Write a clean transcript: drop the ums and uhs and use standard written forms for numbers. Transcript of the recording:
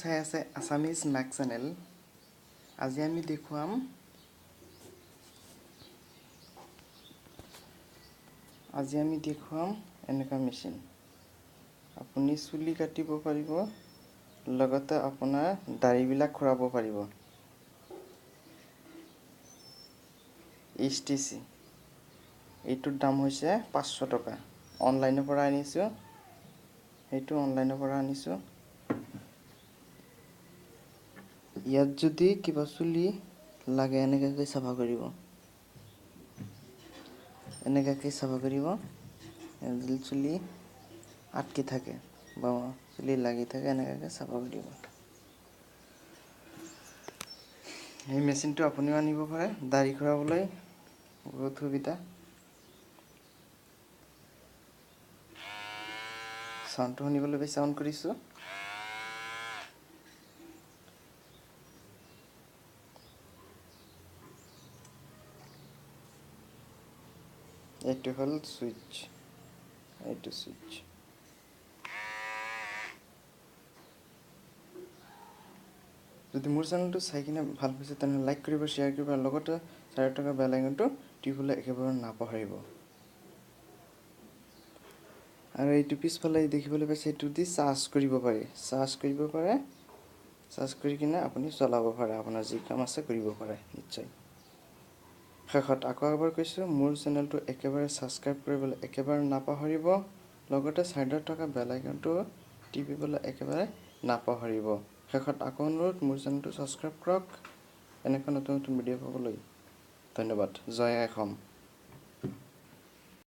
চাই আছে Assamese make channel. আজি আমি দেখুৱাম এনেকুৱা মেচিন। আপুনি চুলি কাটিব পাৰিব, লগতে আপোনাৰ দাড়িবিলাক খুৰাব পাৰিব। HTC এইটোৰ দাম হৈছে 500 টকা। অনলাইনৰ পৰা আনিছোঁ। ইয়াত যদি কিবা চুলি লাগে এনেকৈ চাফা কৰিব। যদি চুলি আটকি থাকে বা চুলি লাগি থাকে এনেকৈ চাফা কৰিব। এই মেচিনটো আপুনিও আনিব পাৰে, দাড়ি খুৰাবলৈ বহুত সুবিধা। চাউণ্ডটো শুনিবলৈ বেছি অন কৰিছোঁ। এইটো হ'ল ছুইচ। যদি মোৰ চেনেলটো চাই কিনে ভাল পাইছে তেনেহ'লে লাইক কৰিব, শ্বেয়াৰ কৰিব আৰু লগতে চাইডত থকা বেল আইকনটো টিপিবলৈ একেবাৰে নাপাহৰিব। আৰু এইটো পিছফালে দেখিবলৈ পাইছে, এইটো দি চাৰ্জ কৰিব পাৰে। চাৰ্জ কৰি কিনে আপুনি চলাব পাৰে, আপোনাৰ যি কাম আছে কৰিব পাৰে নিশ্চয়। শেষত আকৌ এবাৰ কৈছোঁ, মোৰ চেনেলটো একেবাৰে ছাবস্ক্ৰাইব কৰিবলৈ একেবাৰে নাপাহৰিব। লগতে ছাইডত থকা বেল আইকনটো টিপিবলৈ একেবাৰে নাপাহৰিব। শেষত আকৌ অনুৰোধ, মোৰ চেনেলটো ছাবস্ক্ৰাইব কৰক এনেকুৱা নতুন ভিডিঅ' পাবলৈ। ধন্যবাদ। জয় আই অসম।